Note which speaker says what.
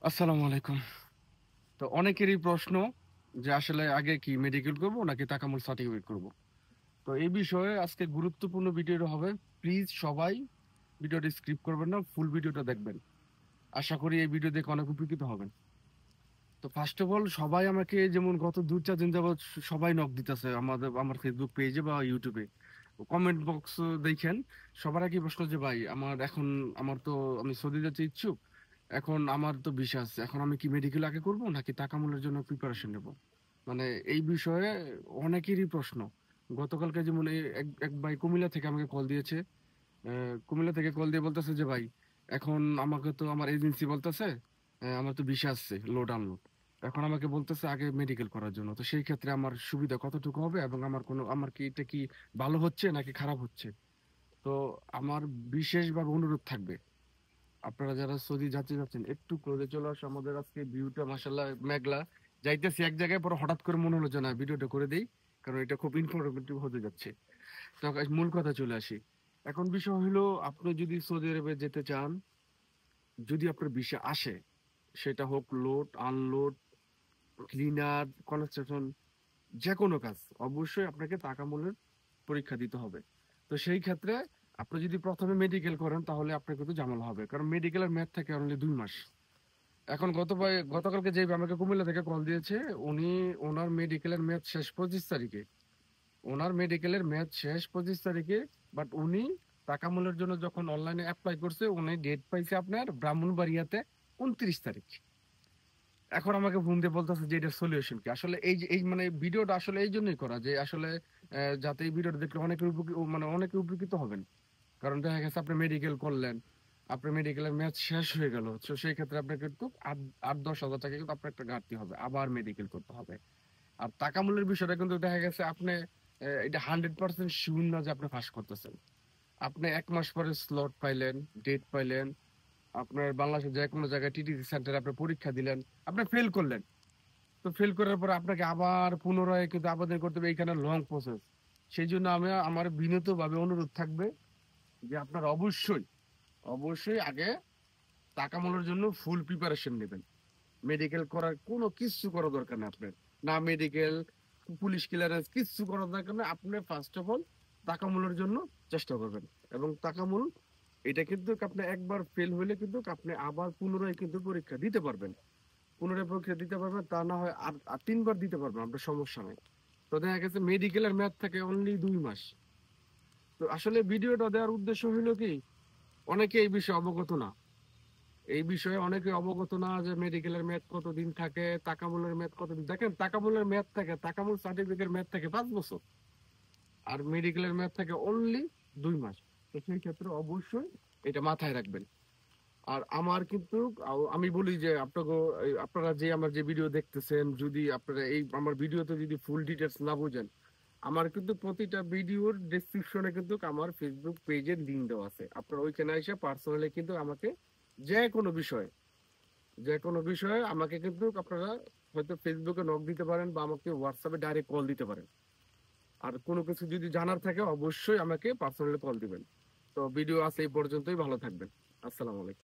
Speaker 1: আসসালামু আলাইকুম। তো অনেকেরই প্রশ্ন যে আসলে আগে কি মেডিকেল করব নাকি তাকামুল সার্টিফিকেট করব। তো এই বিষয়ে আজকে গুরুত্বপূর্ণ ভিডিওটা হবে। প্লিজ সবাই ভিডিওটি স্কিপ করবেন না, ফুল ভিডিওটা দেখবেন। আশা করি এই ভিডিও দেখে অনেক উপকৃত হবেন। তো ফার্স্ট অফ অল সবাই আমাকে যেমন গত 2-4 দিন যাবত সবাই নক দিতেছে আমার ফেসবুক পেজে বা ইউটিউবে কমেন্ট বক্স দেখেন। সবার একই প্রশ্ন যে ভাই আমার তো আমি সৌদি যেতে ইচ্ছুক। এখন আমার তো ভিসা আছে, এখন আমি কি মেডিকেল আগে করব নাকি তাকামুলের জন্য প্রিপারেশন নেব। মানে এই বিষয়ে অনেকেরই প্রশ্ন। গতকালকে যেমন এক ভাই কুমিল্লা থেকে আমাকে কল দিয়েছে। কুমিল্লা থেকে কল দিয়ে বলতেছে যে ভাই, এখন আমাকে তো আমার এজেন্সি বলতেছে আমার তো ভিসা আসছে লোড আনলোড, এখন আমাকে বলতেছে আগে মেডিকেল করার জন্য। তো সেই ক্ষেত্রে আমার সুবিধা কতটুকু হবে এবং আমার কি এটা কি ভালো হচ্ছে নাকি খারাপ হচ্ছে। তো আমার বিশেষভাবে অনুরোধ থাকবে, আপনারা যারা সৌদি যাত্রী যাচ্ছেন একটু ক্লোজে চলে আসো। আমাদের আজকে ভিউটা মাশাআল্লাহ মেঘলা। যাইতেছি এক জায়গায়, পরে হঠাৎ করে মনে হলো যে না ভিডিওটা করে দেই, কারণ এটা খুব ইনফরমেটিভ হতে যাচ্ছে। তো মূল কথা চলে আসি। এখন বিষয় হলো, আপনি যদি সৌদি আরবে যেতে চান, যদি আপনার ভিসা আসে, সেটা হোক লোড আনলোড, ক্লিনার, কনস্ট্রাকশন, যে কোনো কাজ, অবশ্যই আপনাকে তাকামুলের পরীক্ষা দিতে হবে। তো সেই ক্ষেত্রে আপনি যদি প্রথমে মেডিকেল করেন তাহলে আপনার কিন্তু ঝামেলা হবে, কারণ মেডিকেলের মেয়াদ থাকে অনলি 2 মাস। এখন গতকালকে যে আমাকে কুমিল্লা থেকে কল দিয়েছে, উনি ওনার মেডিকেলের মেয়াদ শেষ 25 তারিখে। ওনার মেডিকেলের মেয়াদ শেষ 25 তারিখে, বাট উনি তাকামুলের জন্য যখন অনলাইনে অ্যাপ্লাই করছে, উনি ডেট পাইছে আপনার ব্রাহ্মণবাড়িয়াতে 29 তারিখ। এখন আমাকে ফোন দিয়ে বলতেছে যে এটা সলিউশন কি। আসলে এই মানে ভিডিওটা আসলে এই জন্যই করা যে আসলে যাতে এই ভিডিওটা দেখলে অনেকে উপকৃত হবেন। কারণ দেখা গেছে আপনি মেডিকেল করলেন, আপনার মেডিকেলের মেয়াদ শেষ হয়ে গেল, তো সেই ক্ষেত্রে আপনাকে কিন্তু 8-10 হাজার টাকা কিন্তু আপনার একটা ঘাটতি হবে, আবার মেডিকেল করতে হবে। আর টাকা মূল্যের বিষয়টা কিন্তু দেখা গেছে আপনি এটা 100% শিওর না যে আপনি পাস করতেছেন। আপনি 1 মাস পরে স্লট পাইলেন, ডেট পাইলেন, আপনার বাংলাদেশের যে কোনো জায়গায় টিটিসি সেন্টারে আপনি পরীক্ষা দিলেন, আপনি ফেল করলেন। তো ফেল করার পর আপনাকে আবার পুনরায় কিন্তু আবেদন করতে হবে, এইখানে লং প্রসেস। সেই জন্য আমার বিনীত ভাবে অনুরোধ থাকবে যে আপনার অবশ্যই অবশ্যই আগে তাকামুলের জন্য ফুল প্রিপারেশন নেবেন। মেডিকেল করার কোনো কিচ্ছু করার দরকার নেই আপনার। না মেডিকেল, পুলিশ ক্লিয়ারেন্স কিচ্ছু করার দরকার নেই। আপনি ফার্স্ট অফ অল তাকামুলের জন্য চেষ্টা করবেন। এবং তাকামুল এটা কিন্তু আপনি একবার ফেল হইলে কিন্তু আপনি আবার পুনরায় কিন্তু পরীক্ষা দিতে পারবেন। পুনরায় পরীক্ষা দিতে পারবেন, তা না হয় আর আর 3 বার দিতে পারবেন, আপনার সমস্যা নেই। তো দেখা গেছে মেডিকেলের মেয়াদ থাকে অনলি 2 মাস। তো আসলে ভিডিওটা দেওয়ার উদ্দেশ্য হইলো কি, অনেকে এই বিষয়ে অবগত না। এই বিষয়ে অনেকে অবগত না যে মেডিকেলের মেয়াদ কতদিন থাকে, তাকামুলের মেয়াদ কতদিন। দেখেন তাকামুলের মেয়াদ থাকে, তাকামুল সার্টিফিকেট মেয়াদ থাকে 5 বছর, আর মেডিকেলের মেয়াদ থাকে অনলি 2 মাস। তো সেই ক্ষেত্রে অবশ্যই এটা মাথায় রাখবেন। আর আমার কিন্তু আমি বলি যে আপনারা যে আমার যে ভিডিও দেখতেছেন, যদি আপনারা এই আমার ভিডিওতে যদি ফুল ডিটেলস না বুঝেন, আমার কিন্তু প্রতিটা ভিডিওর ডেসক্রিপশনে কিন্তু আমার ফেসবুক পেজের লিংক দেওয়া আছে। আপনারা ওইখানে এসে পার্সোনালি কিন্তু আমাকে যে কোনো বিষয়ে আমাকে কিন্তু আপনারা হয়তো ফেসবুকে নক দিতে পারেন বা আমাকে হোয়াটসঅ্যাপে ডাইরেক্ট কল দিতে পারেন। আর কোনো কিছু যদি জানার থাকে অবশ্যই আমাকে পার্সোনালি কল দিবেন। তো ভিডিও আছে এই পর্যন্তই, ভালো থাকবেন। আসসালামু আলাইকুম।